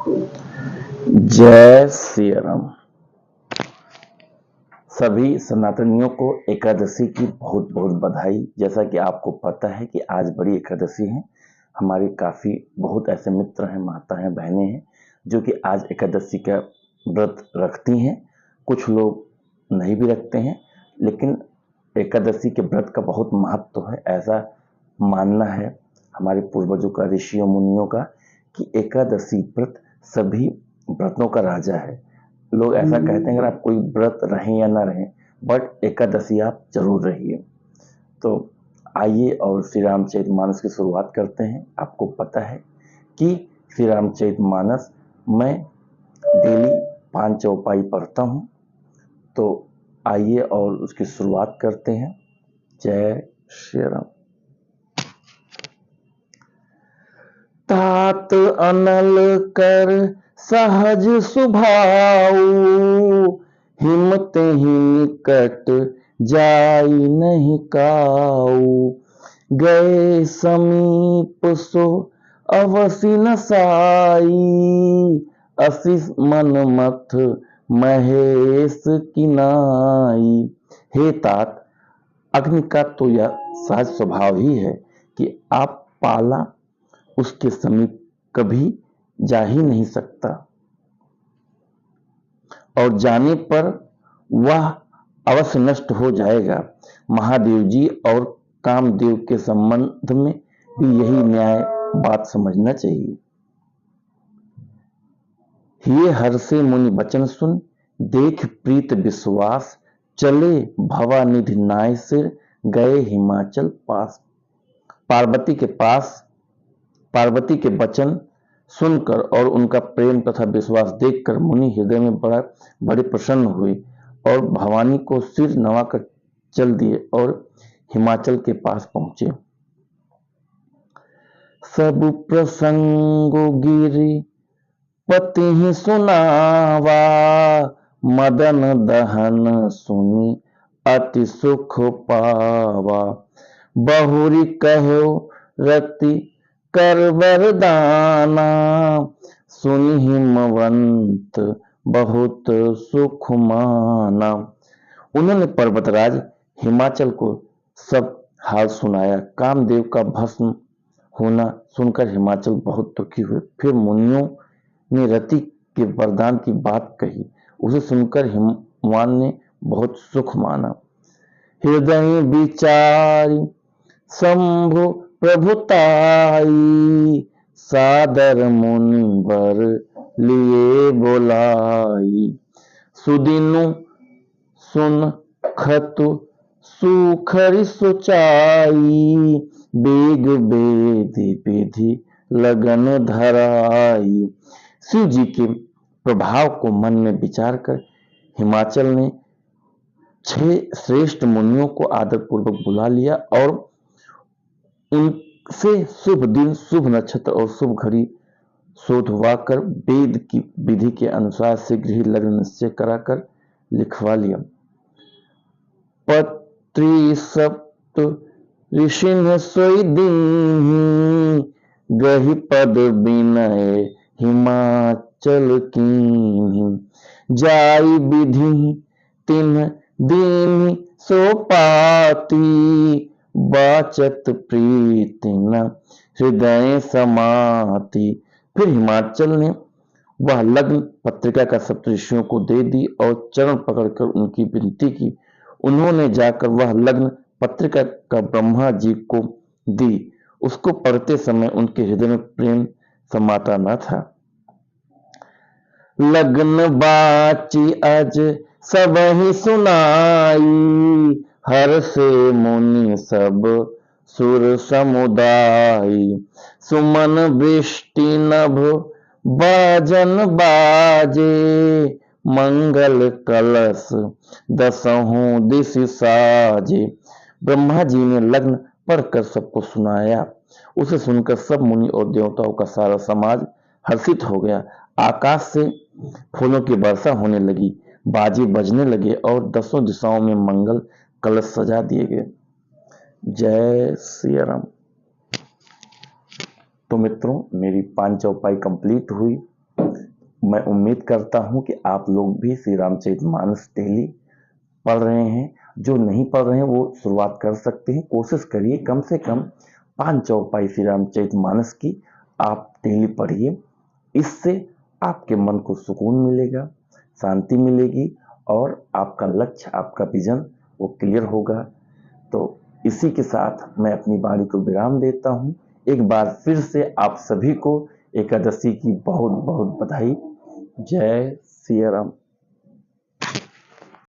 जय श्री राम। सभी सनातनियों को एकादशी की बहुत बहुत बधाई। जैसा कि आपको पता है कि आज बड़ी एकादशी है। हमारे काफ़ी बहुत ऐसे मित्र हैं, माता हैं, बहनें हैं जो कि आज एकादशी का व्रत रखती हैं। कुछ लोग नहीं भी रखते हैं, लेकिन एकादशी के व्रत का बहुत महत्व है। ऐसा मानना है हमारे पूर्वजों का, ऋषियों मुनियों का, कि एकादशी व्रत सभी व्रतों का राजा है। लोग ऐसा कहते हैं अगर आप कोई व्रत रहें या ना रहें, बट एकादशी आप जरूर रहिए। तो आइए और श्री रामचरितमानस की शुरुआत करते हैं। आपको पता है कि श्री रामचरितमानस मैं डेली 5 चौपाई पढ़ता हूँ। तो आइए और उसकी शुरुआत करते हैं। जय श्री राम। तात अनल कर सहज सुभाऊ, हिम्मत ही निकट जाई नहीं काऊ। गए समीप सो अवसि न साई, असि मन मथ महेश की नाई। हे तात, अग्नि का तो यह सहज स्वभाव ही है कि आप पाला उसके समीप कभी जा ही नहीं सकता, और जाने पर वह अवश्य नष्ट हो जाएगा। महादेव जी और कामदेव के संबंध में भी यही न्याय बात समझना चाहिए। ये हर्षे मुनि वचन सुन, देख प्रीत विश्वास। चले भवानिधि नाय सिर, गए हिमाचल पास। पार्वती के पास पार्वती के वचन सुनकर और उनका प्रेम तथा विश्वास देखकर मुनि हृदय में बड़े प्रसन्न हुए और भवानी को सिर नवाकर चल दिए और हिमाचल के पास पहुंचे। सब प्रसंगो गिरि पति ही सुनावा, मदन दहन सुनी अति सुख पावा। बहुरी कहो रति कर वरदाना, सुनि हिमवंत बहुत सुख माना। उन्होंने पर्वतराज हिमाचल को सब हाल सुनाया। कामदेव का भस्म होना सुनकर हिमाचल बहुत दुखी हुए। फिर मुनियों ने रति के वरदान की बात कही। उसे सुनकर हिमवान ने बहुत सुख माना। हृदय विचारी शंभु प्रभुताई, सादर मुनिवर लिए बोलाई। सुदिनु सुन खतु सुखरि सोचाई, बेग बेदि विधि लगन धराई। शिव जी के प्रभाव को मन में विचार कर हिमाचल ने 6 श्रेष्ठ मुनियों को आदर पूर्वक बुला लिया और उनसे शुभ दिन, शुभ नक्षत्र और शुभ घड़ी शोधवा कर वेद की विधि के अनुसार शीघ्र ही लग्न निश्चय कराकर लिखवा लिया। पत्री सप्त ऋषि सोई दीन्ही, गहि पद विनय हिमाचल कीन्ही। जाई विधि तिन्ह दीन्ही सो पाती, बाचत प्रीति न हृदय समाती। फिर हिमाचल ने वह लग्न पत्रिका का सप्तऋषियों को दे दी और चरण पकड़कर उनकी विनती की। उन्होंने जाकर वह लग्न पत्रिका का ब्रह्मा जी को दी। उसको पढ़ते समय उनके हृदय में प्रेम समाता न था। लग्न बाची अज सब ही सुनाई, हर से मुनि सब सुर समुदाय। सुमन वृष्टि नभ बाजन बाजे, मंगल कलश दसहों दिश साजे। ब्रह्मा जी ने लग्न पढ़कर सबको सुनाया। उसे सुनकर सब मुनि और देवताओं का सारा समाज हर्षित हो गया। आकाश से फूलों की वर्षा होने लगी, बाजे बजने लगे और 10 दिशाओं में मंगल कलश सजा दिए गए। जय श्री राम। तो मित्रों, मेरी 5 चौपाई कंप्लीट हुई। मैं उम्मीद करता हूँ कि आप लोग भी श्री रामचरितमानस डेली पढ़ रहे हैं। जो नहीं पढ़ रहे हैं वो शुरुआत कर सकते हैं। कोशिश करिए कम से कम 5 चौपाई श्री रामचरितमानस की आप डेली पढ़िए। इससे आपके मन को सुकून मिलेगा, शांति मिलेगी और आपका लक्ष्य, आपका विजन वो क्लियर होगा। तो इसी के साथ मैं अपनी वाणी को विराम देता हूँ। एक बार फिर से आप सभी को एकादशी की बहुत बहुत बधाई। जय सिया राम।